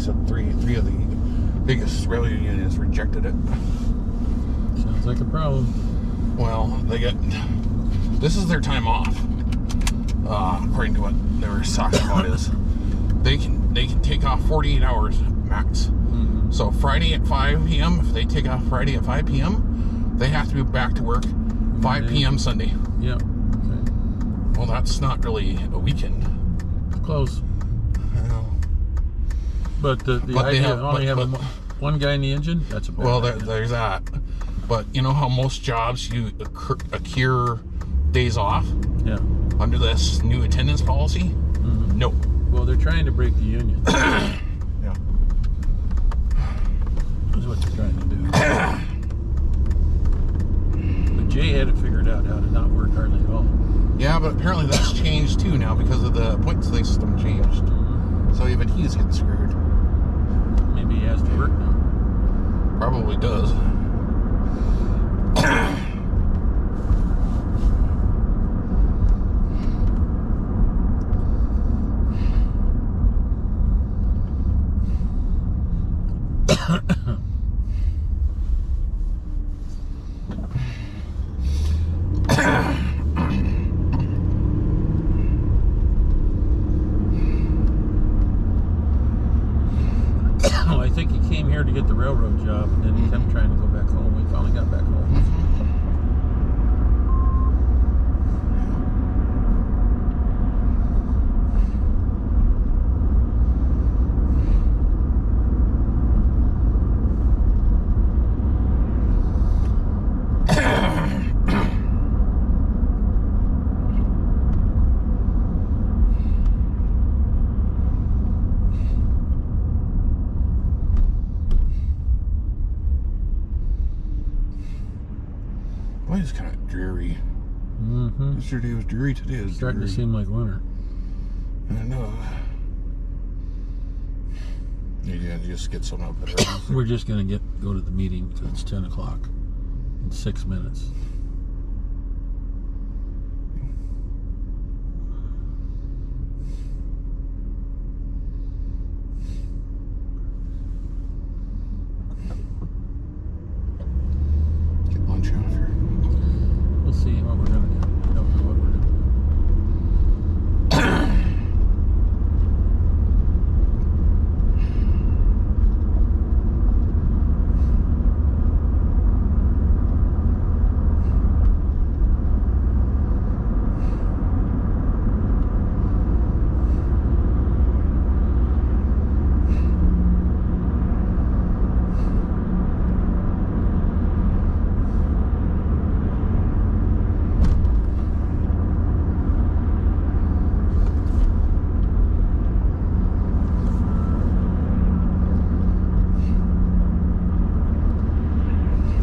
said three of the biggest rail unions rejected it. Sounds like a problem. Well, this is their time off. According to what they were talking about, is they can take off 48 hours max. Mm-hmm. So Friday at 5 p.m. If they take off Friday at 5 p.m., they have to be back to work 5 p.m. Sunday. Yeah. Okay. Well, that's not really a weekend. It's close. I know. But the idea of only having one guy in the engine, that's a bad idea. There's that. But you know how most jobs you accrue days off? Yeah. Under this new attendance policy? Mm-hmm. No. Well, they're trying to break the union. Yeah. That's what they're trying to do. But Jay had it figured out how to not work hardly at all. Yeah, but apparently that's changed too now because of the point system changed. Mm-hmm. So even he's getting screwed. Maybe he has to work now. Probably does. I think he came here to get the railroad job, and then he kept trying to go back home. He finally got back home. Boy, it's kind of dreary. Mm-hmm. Yesterday was dreary, today is Starting dreary. to seem like winter. I know. Yeah, just get some up there. We're just going to go to the meeting because it's 10 o'clock in 6 minutes. Get lunch out here. We'll see what we're going to do. Don't know what we're doing.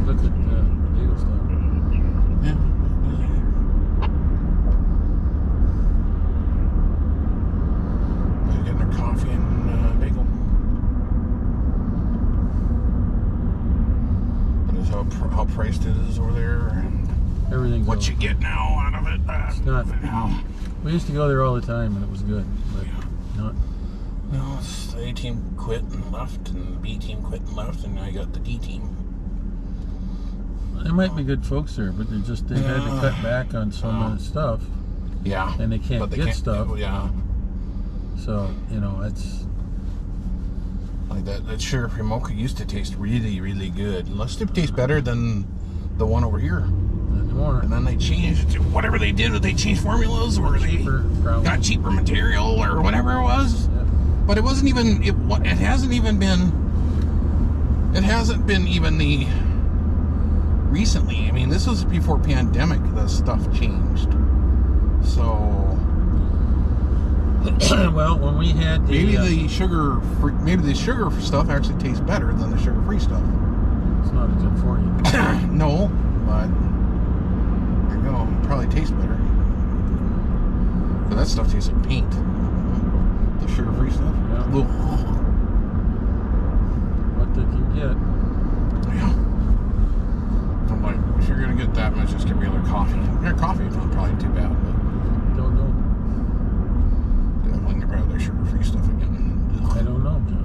Look at Eagle stuff. Yeah. They're getting their coffee and bagel. That is how priced it is over there, and Everything's what over. you get now out of it. It's not. Now. We used to go there all the time, and it was good. But not. No, it's the A team quit and left, and the B team quit and left, and now you got the D team. There might be good folks there, but they had to cut back on some of the stuff, Yeah. and they can't get stuff. Yeah. So it's Like that Sheriff Remoka used to taste really, really good. Unless it tastes better than the one over here. not anymore. And then they changed it. Whatever they did, they changed formulas, or Cheaper, they probably. got cheaper material, or whatever it was. Yeah. But it wasn't even. It hasn't even been. It hasn't been even the. Recently, I mean, this was before pandemic. The stuff changed. So Well, when we had maybe the sugar stuff actually tastes better than the sugar-free stuff. it's not as good for you. No, but there you go. It probably tastes better. But that stuff tastes like paint. The sugar-free stuff. Yeah. Ugh. What they can get. Yeah. I'm like, if you're gonna get that much, just get regular coffee. Your coffee is not probably too bad, but Don't know. definitely get rid of their sugar-free stuff again. I don't know, John.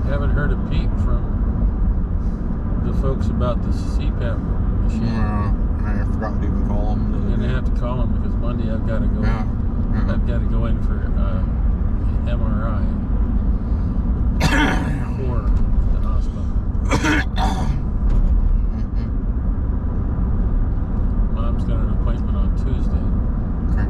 Haven't heard a peep from the folks about the CPAP machine. I forgot to even call them. I'm gonna have to call them because Monday I've got to go. Yeah. I've got to go in for MRI for the hospital. Mom's got an appointment on Tuesday. Okay.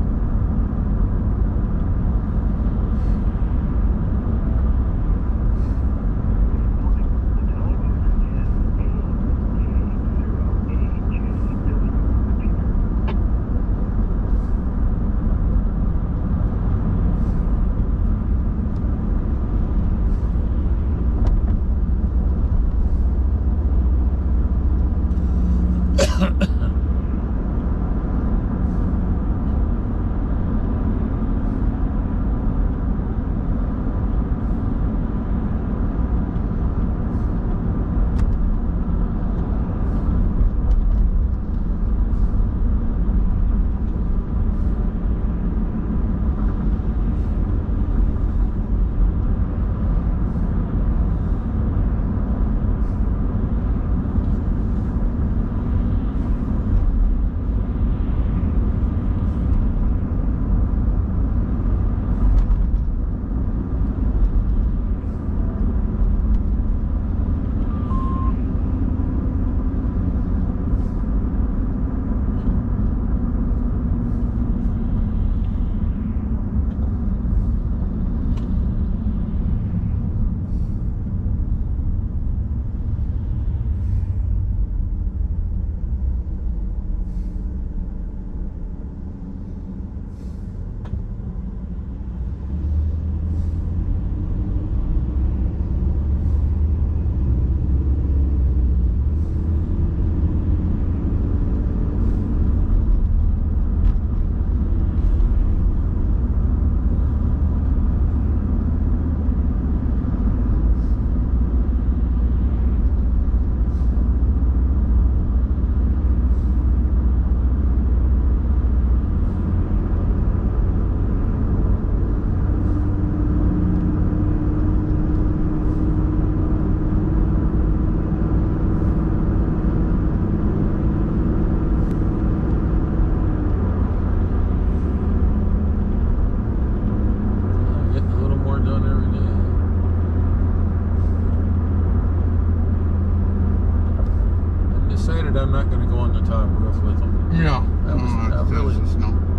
I'm not going to go on the top roof with them. Yeah.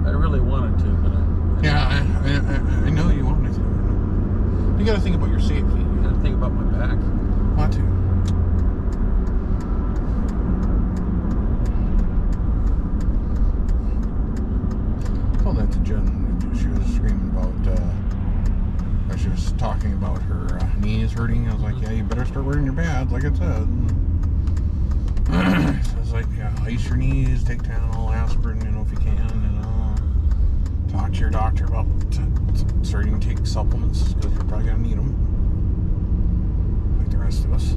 I really wanted to, but I know you wanted to. You got to think about your safety. You got to think about my back. Want to. I told that to Jen. She was screaming about, she was talking about her knees hurting. I was like, yeah, you better start wearing your pads, like I said. So I was like, yeah, ice your knees, take Tylenol, aspirin, if you can, talk to your doctor about starting to take supplements because you're probably going to need them, like the rest of us.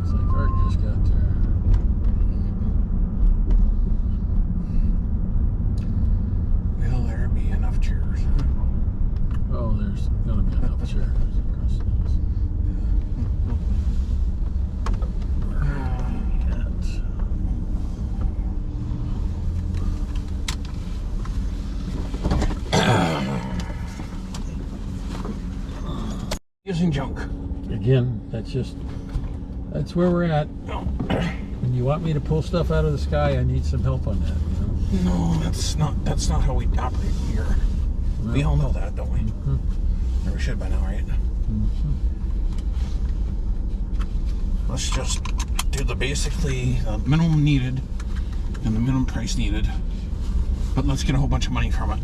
It's like Art just got there. Will there be enough chairs? Oh, there's going to be enough chairs. Using junk. Again, that's where we're at. When you want me to pull stuff out of the sky, I need some help on that, No, that's not how we operate here. Well, we all know that, don't we? Mm-hmm. Or we should by now, right? Mm-hmm. Let's just do the minimum needed and the minimum price needed. But let's get a whole bunch of money from it.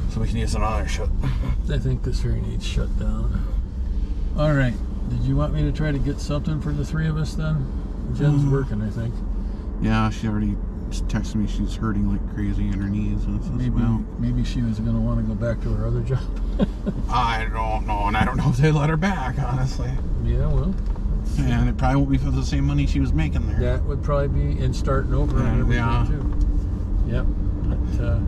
So we can use it on other shit. I think this here needs shut down. Alright. Did you want me to try to get something for the three of us then? Jen's working, I think. Yeah, she already texted me she's hurting like crazy in her knees. And maybe she was going to want to go back to her other job. I don't know, and I don't know if they let her back, honestly. Yeah, well. And it probably won't be for the same money she was making there. That would probably be in starting over and everything too. Yep. But,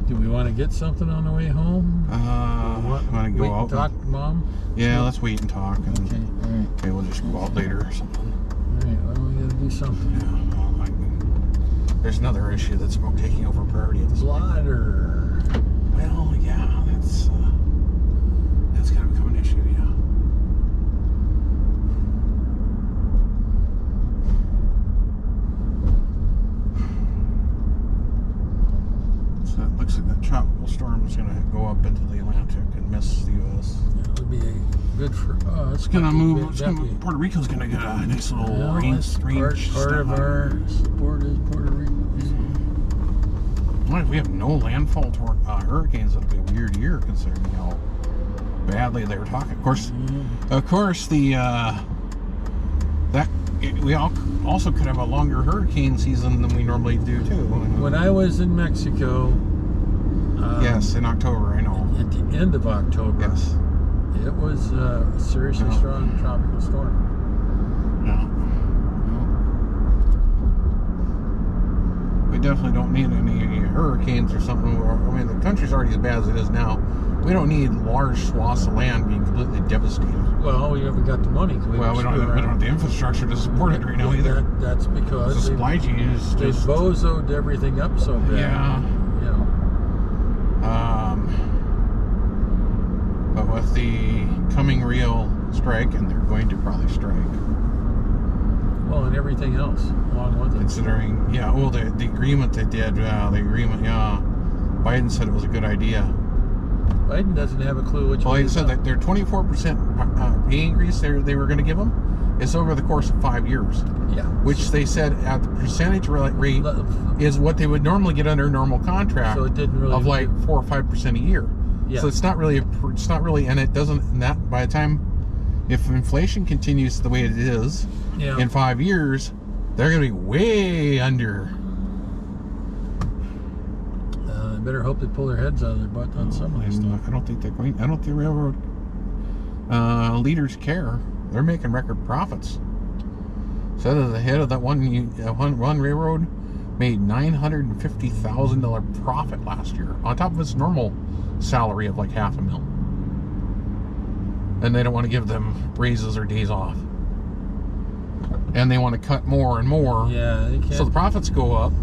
do we want to get something on the way home? Want to might go wait out. And talk, Mom? Yeah, let's wait and talk. And, Okay, all right. okay, we'll just go out later or something. All right, well, we gotta do something. Yeah, well, there's another issue that's taking over priority at this point. Blotter. Well, yeah, that's gonna become an issue, yeah. So it looks like that tropical storm is gonna go up into the Atlantic and miss the U.S. That would be good for us. It's gonna move. Puerto Rico's gonna get a nice little range. Part of our support is Puerto Rico. Well, if we have no landfall toward hurricanes, it'll be a weird year considering how badly they were talking. Of course, the we also could have a longer hurricane season than we normally do too. When I was in Mexico, yes, in October, I know. At the end of October, yes, it was a seriously strong tropical storm. Yeah. We definitely don't need any hurricanes or something. I mean, the country's already as bad as it is now. We don't need large swaths of land being completely devastated. Well, we haven't got the money. We don't have the infrastructure to support it right now either. That's because the supply chain is they just bozoed everything up so bad. Yeah. But with the coming real strike, and they're going to probably strike. Well, and everything else along with it. Considering, the agreement they did, Biden said it was a good idea. Biden doesn't have a clue which way. Well, he said that their 24% pay increase they were going to give them is over the course of 5 years. Yeah. Which they said at the percentage rate is what they would normally get under a normal contract. So it didn't really of like 4 or 5% a year. Yeah. So it's not really, and it doesn't. And that by the time, if inflation continues the way it is, in 5 years, they're going to be way under. Better hope they pull their heads out of their butt on some of this stuff. I don't think they're going. I don't think railroad leaders care. They're making record profits. Said that the head of that one railroad made $950,000 profit last year on top of his normal salary of like $500,000. And they don't want to give them raises or days off. And they want to cut more and more. Yeah, they can't. So the profits go up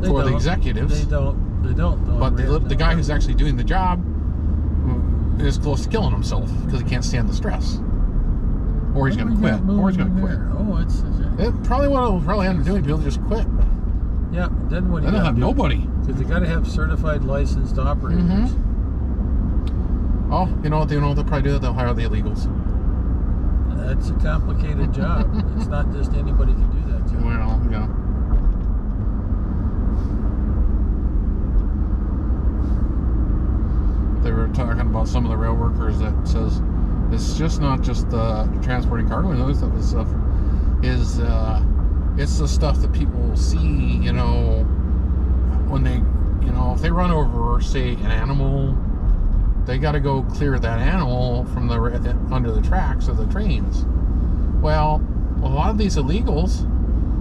for the executives. They don't. But the guy who's actually doing the job is close to killing himself because he can't stand the stress. Or he's going to quit. Or he's going to quit. Oh, probably what it'll probably end up doing, people just quit. Yeah, then what do you they'll have nobody. Because they got to have certified licensed operators. Mm-hmm. Oh, you know what they'll probably do? They'll hire the illegals. That's a complicated job. It's not just anybody can do that job. Well, yeah. They were talking about some of the rail workers that says it's just not just transporting cargo and other stuff. It's the stuff that people see, when they, if they run over, say, an animal, they got to go clear that animal from under the tracks of the trains. Well, a lot of these illegals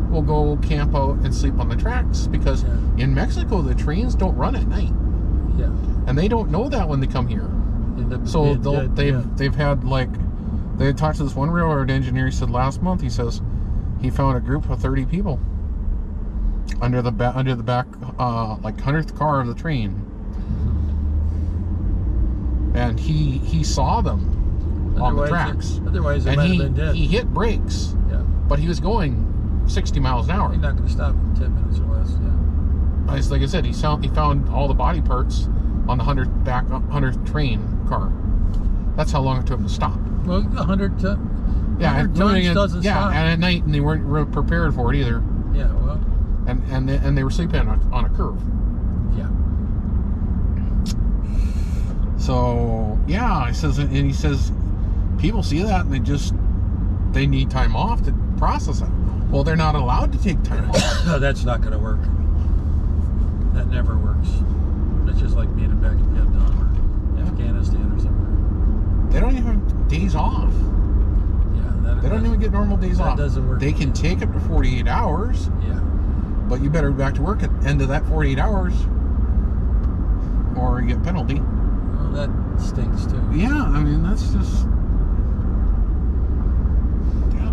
will go camp out and sleep on the tracks because in Mexico the trains don't run at night. Yeah. And they don't know that when they come here. So they've had they had talked to this one railroad engineer. He said last month, he says he found a group of 30 people under the back 100th car of the train, and he saw them on the tracks. Otherwise, they might have been dead. He hit brakes, but he was going 60 miles an hour. He's not going to stop in 10 minutes or less. Yeah. Like I said, he found all the body parts on the 100th train car. That's how long it took him to stop. Well, 100 tons doesn't stop. And at night, and they weren't prepared for it either. Yeah, well. And they were sleeping on a curve. Yeah. So he says people see that and they need time off to process it. Well, they're not allowed to take time off. No, that's not going to work. That never works. That's just like being back in Vietnam or Afghanistan or somewhere. They don't even have days off. Yeah, they don't even get normal days off. That doesn't work. They can take up to 48 hours. Yeah. But you better be back to work at the end of that 48 hours or you get penalty. Well, that stinks too. yeah, I mean, that's just... Yeah.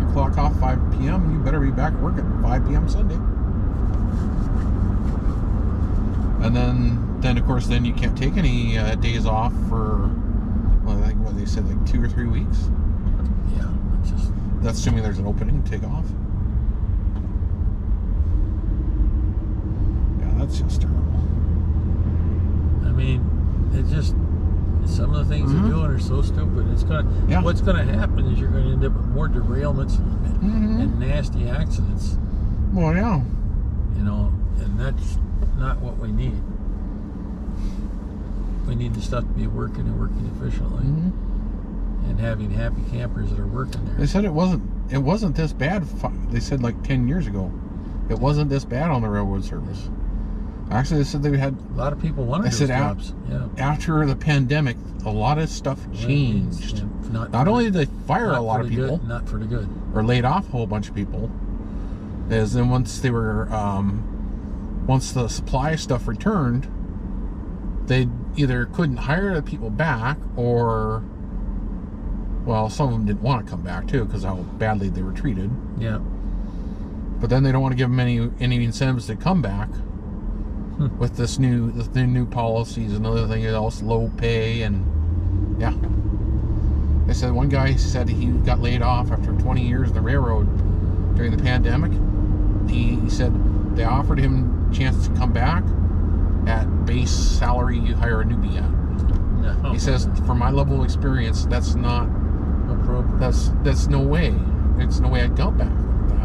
You clock off 5 p.m., you better be back work at 5 p.m. Sunday. And then of course, then you can't take any days off for, well, I think what they said, like 2 or 3 weeks. Yeah, that's assuming there's an opening to take off. Yeah, that's just terrible. I mean, it just, some of the things they're doing are so stupid. It's gonna, what's gonna happen is you're gonna end up with more derailments and nasty accidents. Well, yeah. You know, and that's not what we need. We need the stuff to be working and working efficiently, and having happy campers that are working there. They said it wasn't this bad. They said like 10 years ago, it wasn't this bad on the railroad service. Actually, they said they had a lot of people wanted those jobs. After the pandemic, a lot of stuff changed. Not only did they fire a lot of people, not for the good, or laid off a whole bunch of people, as then once they were once the supply stuff returned, they either couldn't hire the people back, or, well, some of them didn't want to come back too because how badly they were treated. Yeah. But then they don't want to give them any incentives to come back with the new policies and other thing else, low pay, and yeah. They said one guy said he got laid off after 20 years in the railroad during the pandemic. He said they offered him a chance to come back at base salary you hire a newbie at. No. He says, for my level of experience, that's not appropriate. That's no way. It's no way I'd go back with that.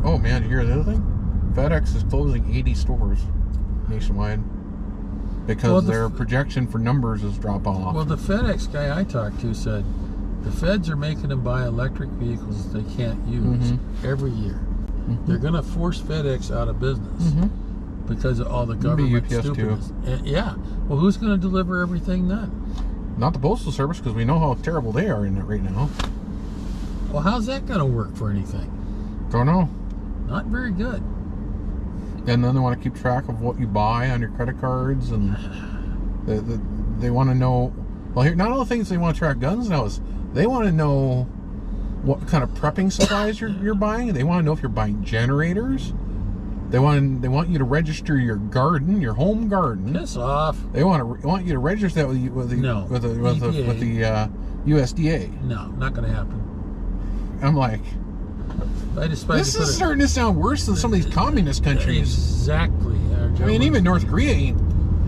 Oh man, you hear the other thing? FedEx is closing 80 stores nationwide because their projection for numbers is drop off. Well, the FedEx guy I talked to said the feds are making them buy electric vehicles they can't use every year. They're going to force FedEx out of business because of all the government stupidness. Yeah. Well, who's going to deliver everything then? Not the Postal Service, because we know how terrible they are in it right now. Well, how's that going to work for anything? Don't know. Not very good. And then they want to keep track of what you buy on your credit cards, and they want to know. Well, here, not all the things they want to track guns now is they want to know what kind of prepping supplies you're buying. They want to know if you're buying generators. They want you to register your garden, your home garden. Piss off. They want you to register that with the USDA. No, not going to happen. I'm like, this is starting to sound worse than some of these communist countries. Exactly. I mean, even North Korea ain't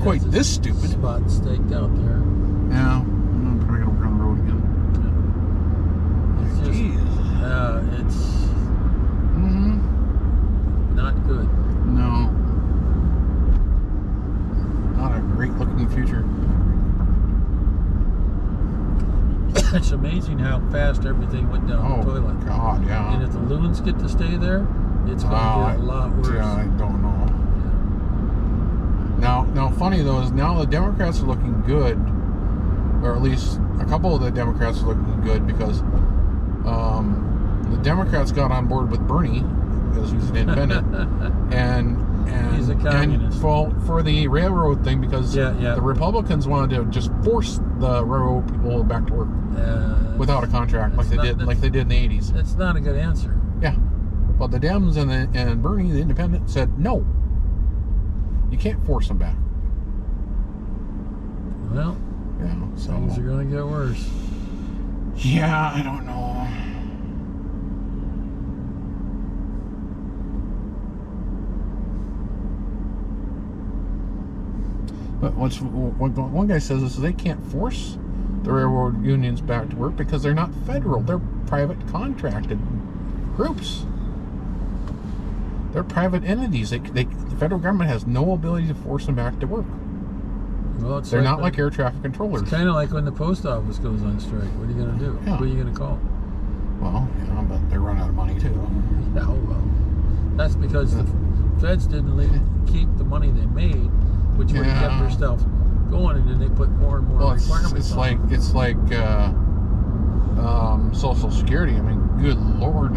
quite this stupid. Spot staked out there. Yeah. I'm probably going to work on the road again. It's just, it's not good. No. Not a great looking future. It's amazing how fast everything went down the toilet. Oh, God, yeah. And if the loons get to stay there, it's going to get a lot worse. Yeah, I don't know. Yeah. Now, funny though is now the Democrats are looking good, or at least a couple of the Democrats are looking good because the Democrats got on board with Bernie because he's an independent, and he's a communist. And for the railroad thing because the Republicans wanted to just force the railroad people back to work without a contract like they did in the 80s. That's not a good answer. Yeah, but the Dems and Bernie, the independent, said no. You can't force them back. Well, so things are going to get worse. Yeah, I don't know. But what one guy says is they can't force the railroad unions back to work because they're not federal. They're private contracted groups. They're private entities. The federal government has no ability to force them back to work. Well, They're not like air traffic controllers. It's kind of like when the post office goes on strike. What are you going to do? Yeah. Who are you going to call? Well, yeah, but they run out of money too. Yeah, well, that's because the feds didn't keep the money they made, which would have kept their stuff going, and then they put more and more requirements. It's like Social Security. I mean, good Lord,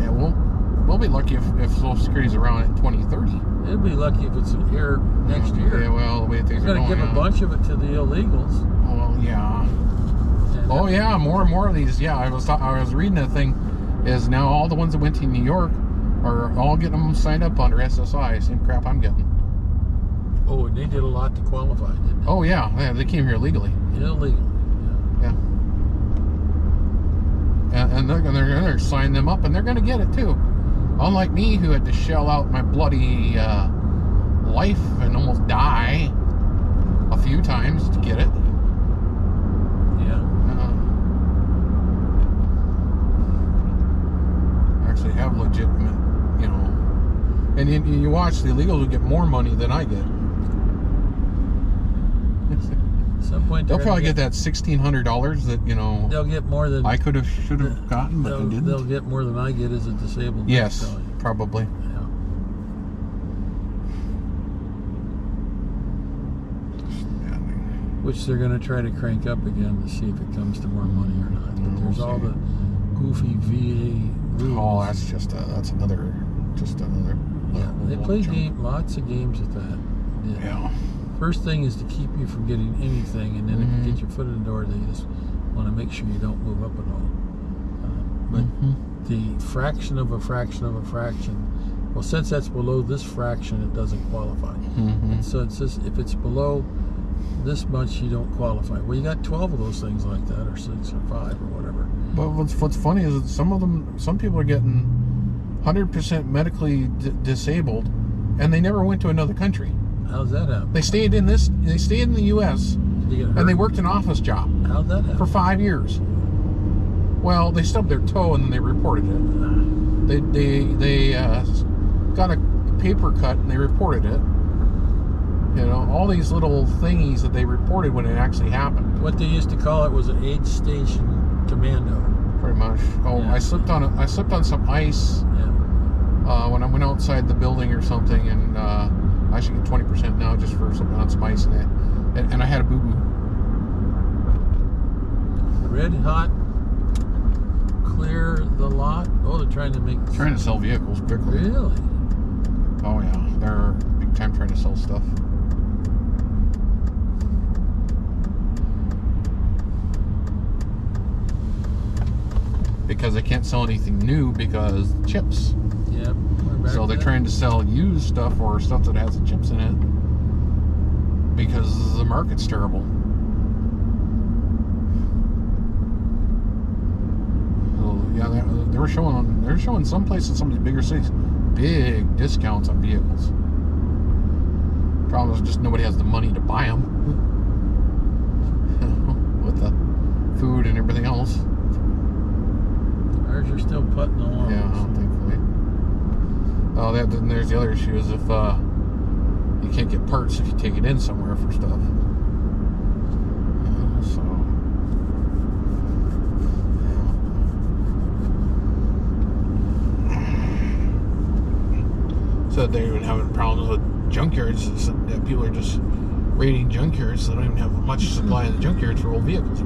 yeah, we'll be lucky if Social Security's around in 2030. They'll be lucky if it's here next year. Yeah, well, the way things are going, give a bunch of it to the illegals. Well, yeah. And Oh yeah, more and more of these. Yeah, I was reading a thing. Is now all the ones that went to New York are all getting them signed up under SSI. Same crap I'm getting. Oh, and they did a lot to qualify, didn't they? Oh yeah, they came here legally. Illegally. Yeah. And they're gonna sign them up, and they're gonna get it too. Unlike me, who had to shell out my bloody life and almost die a few times to get it. Yeah. Actually have legitimate, you know. And you watch, the illegals will get more money than I get. At some point They'll probably get that $1,600 that, you know, they'll get more than I should have gotten, but they didn't. They'll get more than I get as a disabled. Yes, probably. Yeah. Which they're going to try to crank up again to see if it comes to more money or not. But there's all the goofy VA rules. Oh, that's another. Yeah, they play lots of games with that. Yeah. First thing is to keep you from getting anything, and then if you get your foot in the door, they just want to make sure you don't move up at all. But the fraction of a fraction of a fraction, well, since that's below this fraction, it doesn't qualify. And so it says if it's below this much, you don't qualify. Well, you got 12 of those things like that, or 6 or 5 or whatever. But what's funny is that some people are getting 100% medically disabled, and they never went to another country. How's that happen? They stayed in the U.S. and they worked an office job. How'd that happen? For 5 years. Well, they stubbed their toe and then they reported it. They got a paper cut and they reported it. You know, all these little thingies that they reported when it actually happened. What they used to call it was an aid station commando. Pretty much. Oh, yeah. I slipped on some ice when I went outside the building or something, and I should get 20% now just for slipping on some ice, and I had a boo-boo. Red hot, clear the lot. Oh, they're trying to sell vehicles quickly. Really? Oh yeah, they're big time trying to sell stuff. Because they can't sell anything new because chips. Yep. So they're trying to sell used stuff or stuff that has the chips in it because the market's terrible. So yeah, they're showing some places in some of these bigger cities big discounts on vehicles. Problem is just nobody has the money to buy them with the food and everything else. Ours are still putting along. Yeah, thankfully. Oh, then there's the other issue is if you can't get parts if you take it in somewhere for stuff. So they're even having problems with junkyards. People are just raiding junkyards, so they don't even have much supply in the junkyards for old vehicles.